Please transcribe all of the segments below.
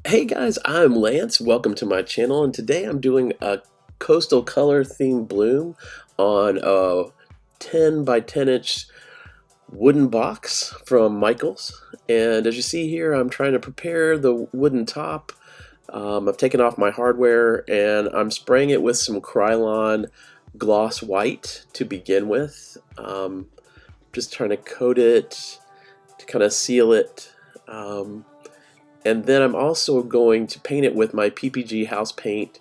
Hey guys, I'm Lance. Welcome to my channel, and today I'm doing a coastal color themed bloom on a 10 by 10 inch wooden box from Micheals. And as you see here, I'm trying to prepare the wooden top. I've taken off my hardware and I'm spraying it with some Krylon gloss white to begin with. Just trying to coat it to kind of seal it. And then I'm also going to paint it with my PPG house paint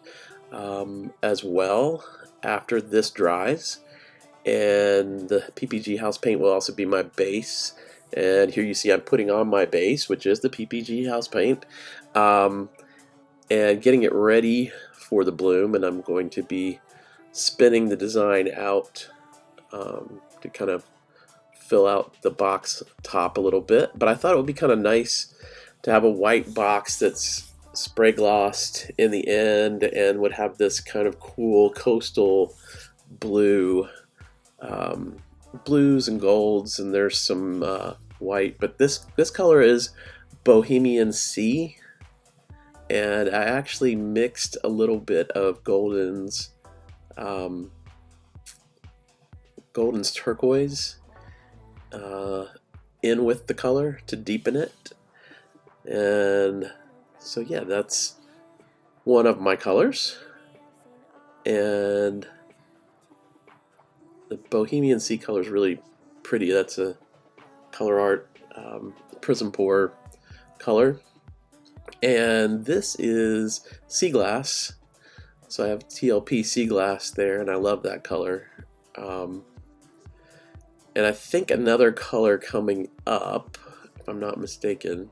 as well after this dries. And the PPG house paint will also be my base. And here you see I'm putting on my base, which is the PPG house paint, and getting it ready for the bloom. And I'm going to be spinning the design out to kind of fill out the box top a little bit. But I thought it would be kind of nice to have a white box that's spray glossed in the end and would have this kind of cool coastal blue, blues and golds, and there's some white, but this color is Bohemian Sea, and I actually mixed a little bit of Golden's turquoise in with the color to deepen it. And so yeah, that's one of my colors, and the Bohemian Sea color is really pretty. That's a color art prism pour color, and this is sea glass, so I have TLP sea glass there, and I love that color. And I think another color coming up, if I'm not mistaken,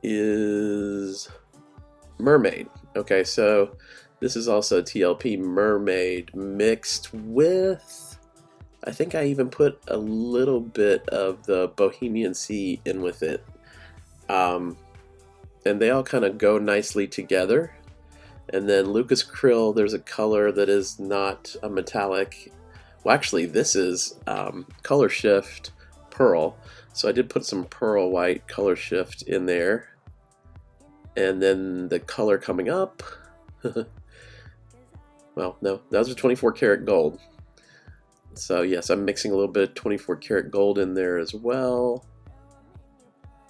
is Mermaid. Okay, so this is also TLP Mermaid mixed with, I think I even put a little bit of the Bohemian Sea in with it. And they all kind of go nicely together. And then Lucas Krill, there's a color that is not a metallic. Well, actually, this is color shift pearl. So I did put some pearl white color shift in there. And then the color coming up, well, no, those are 24 karat gold. So yes, I'm mixing a little bit of 24 karat gold in there as well.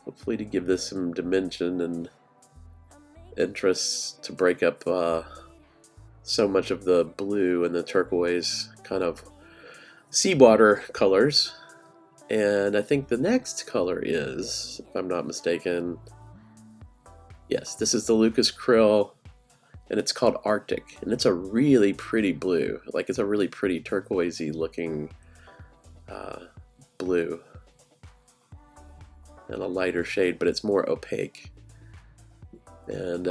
Hopefully to give this some dimension and interest to break up so much of the blue and the turquoise kind of seawater colors. And I think the next color is, if I'm not mistaken, yes, this is the Lucas Krill, and it's called Arctic, and it's a really pretty blue. Like, it's a really pretty turquoisey looking blue, and a lighter shade, but it's more opaque. And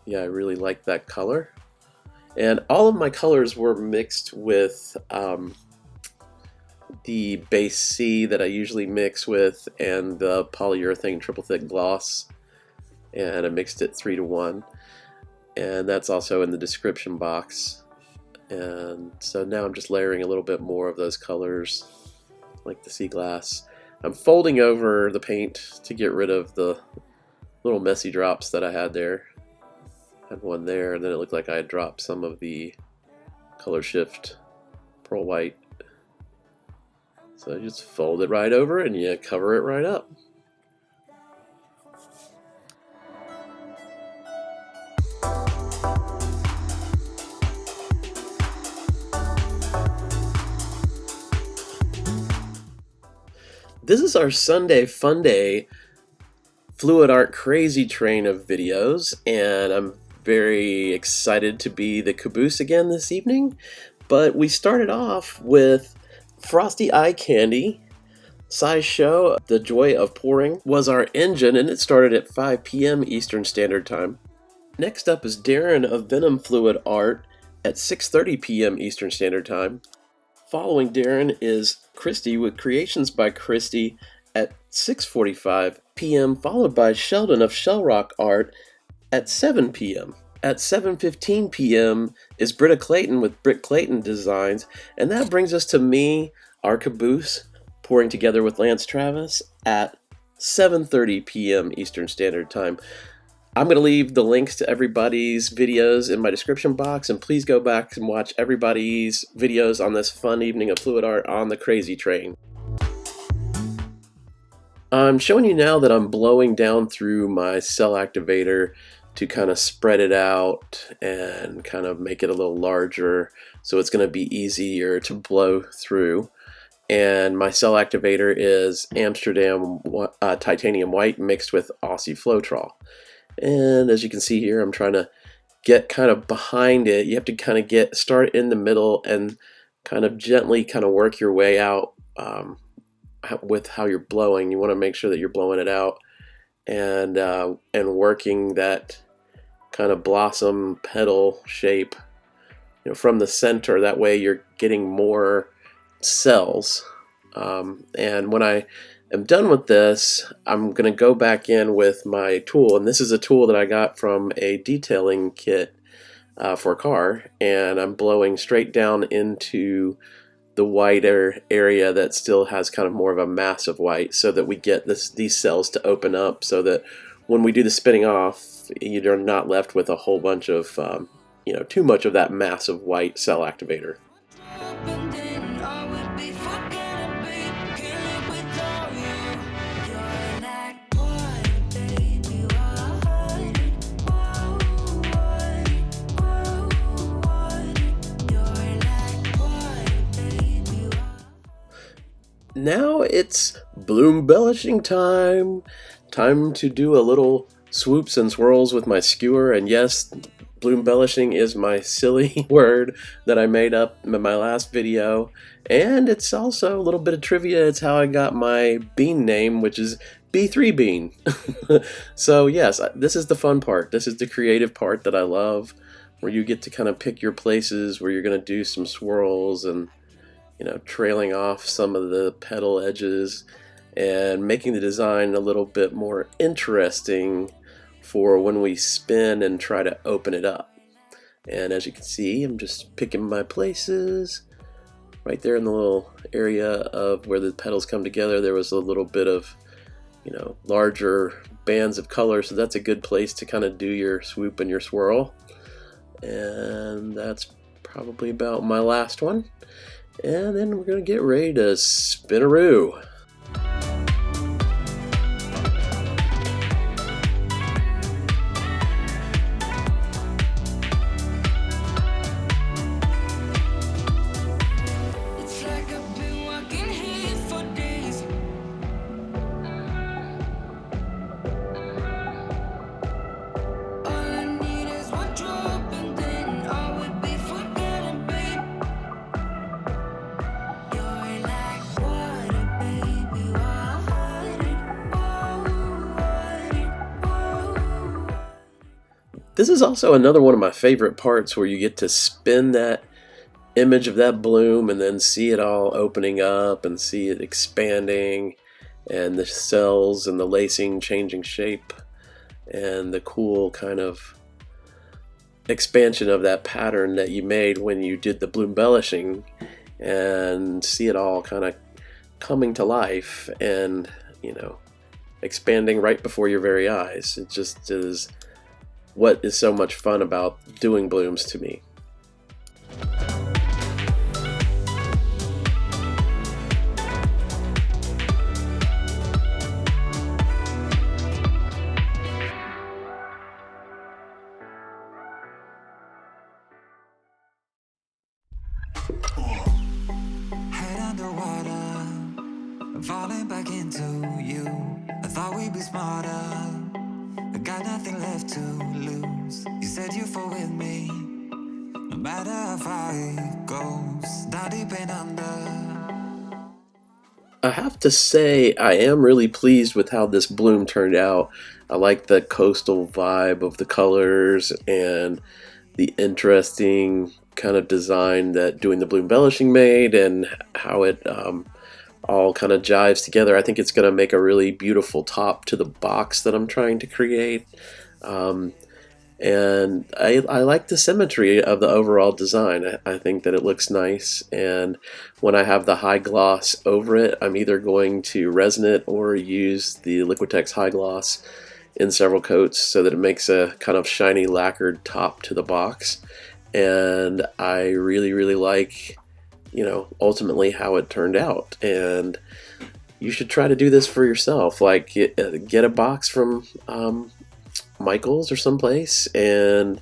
yeah, I really like that color. And all of my colors were mixed with the base C that I usually mix with, and the polyurethane triple thick gloss, and I mixed it 3:1, and that's also in the description box. And so now I'm just layering a little bit more of those colors, like the sea glass. I'm folding over the paint to get rid of the little messy drops that I had there. I had one there, and then it looked like I had dropped some of the color shift pearl white. So you just fold it right over and you cover it right up. This is our Sunday Funday Fluid Art crazy train of videos, and I'm very excited to be the caboose again this evening. But we started off with Frosty Eye Kandi, Size Show. The Joy of Pouring was our engine, and it started at 5 p.m. Eastern Standard Time. Next up is Darren of Venom Fluid Art at 6:30 p.m. Eastern Standard Time. Following Darren is Kristey with Kreations by Kristey at 6:45 p.m., followed by Sheldon of Shelrock Art at 7 p.m. At 7:15 p.m. is Britt Clayton with Britt Clayton Designs, and that brings us to me, our caboose, pouring together with Lance Travis at 7:30 p.m. Eastern Standard Time. I'm going to leave the links to everybody's videos in my description box, and please go back and watch everybody's videos on this fun evening of fluid art on the crazy train. I'm showing you now that I'm blowing down through my cell activator to kind of spread it out and kind of make it a little larger, so it's going to be easier to blow through. And my cell activator is Amsterdam titanium white mixed with Aussie Floetrol. And as you can see here, I'm trying to get kind of behind it. You have to kind of start in the middle and kind of gently kind of work your way out with how you're blowing. You want to make sure that you're blowing it out and working that kind of blossom petal shape, from the center. That way you're getting more cells. And when I am done with this, I'm going to go back in with my tool, and this is a tool that I got from a detailing kit for a car, and I'm blowing straight down into the whiter area that still has kind of more of a mass of white, so that we get these cells to open up, so that when we do the spinning off, you're not left with a whole bunch of too much of that mass of white cell activator. Now it's Bloombellishing time! Time to do a little swoops and swirls with my skewer, and yes, Bloombellishing is my silly word that I made up in my last video, and it's also a little bit of trivia. It's how I got my bean name, which is B3 Bean. So yes, this is the fun part. This is the creative part that I love, where you get to kind of pick your places where you're going to do some swirls and trailing off some of the petal edges and making the design a little bit more interesting for when we spin and try to open it up. And as you can see, I'm just picking my places. Right there in the little area of where the petals come together, there was a little bit of, larger bands of color, so that's a good place to kind of do your swoop and your swirl. And that's probably about my last one. And then we're going to get ready to spinaroo. This is also another one of my favorite parts, where you get to spin that image of that bloom and then see it all opening up and see it expanding, and the cells and the lacing changing shape, and the cool kind of expansion of that pattern that you made when you did the Bloombellishing, and see it all kind of coming to life and expanding right before your very eyes. It just is what is so much fun about doing blooms to me. Head underwater, falling back into you. I thought we'd be smarter, I got nothing left to lose. You said you fall with me, no matter how far it goes, down deep and under. I have to say, I am really pleased with how this bloom turned out. I like the coastal vibe of the colors and the interesting kind of design that doing the Bloombellishing made, and how it all kind of jives together. I think it's going to make a really beautiful top to the box that I'm trying to create. And I like the symmetry of the overall design. I think that it looks nice, and when I have the high gloss over it, I'm either going to resin it or use the Liquitex high gloss in several coats so that it makes a kind of shiny lacquered top to the box. And I really like, you know, ultimately how it turned out. And you should try to do this for yourself. Like get a box from Micheals or someplace and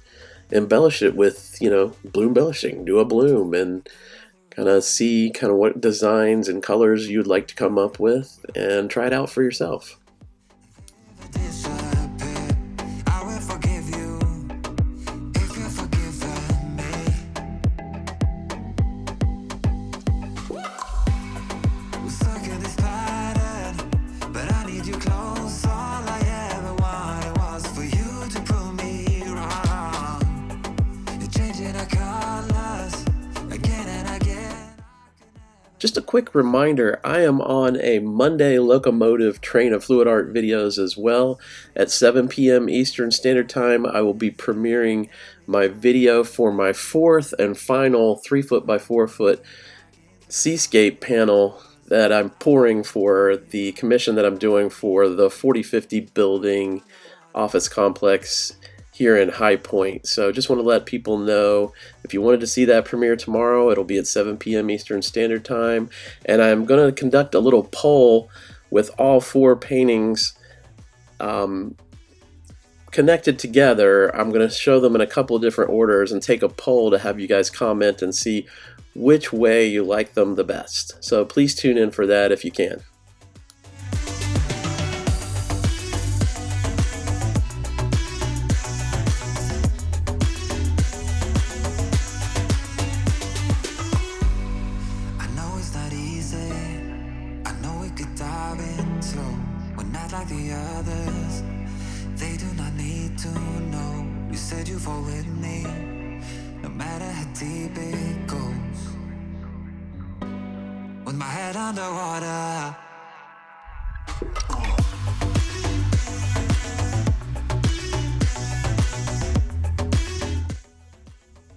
embellish it with, you know, Bloombellishing. Do a bloom and kind of see kind of what designs and colors you'd like to come up with and try it out for yourself. Just a quick reminder, I am on a Monday locomotive train of fluid art videos as well. At 7 p.m. Eastern Standard Time, I will be premiering my video for my fourth and final 3-foot by 4-foot seascape panel that I'm pouring for the commission that I'm doing for the 4050 building office complex here in High Point. So just want to let people know, if you wanted to see that premiere tomorrow, it'll be at 7 p.m. Eastern Standard Time. And I'm going to conduct a little poll with all 4 paintings connected together. I'm going to show them in a couple of different orders and take a poll to have you guys comment and see which way you like them the best. So please tune in for that if you can. Like the others, they do not need to know. You said you fall with me, no matter how deep it goes. With my head underwater.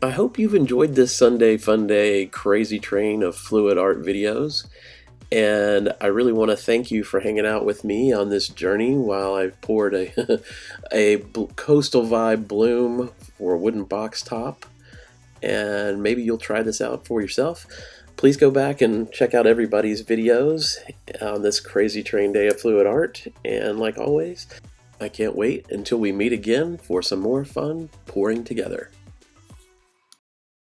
I hope you've enjoyed this Sunday Funday crazy train of fluid art videos. And I really want to thank you for hanging out with me on this journey while I poured a coastal vibe bloom for a wooden box top. And maybe you'll try this out for yourself. Please go back and check out everybody's videos on this crazy train day of fluid art. And like always, I can't wait until we meet again for some more fun pouring together.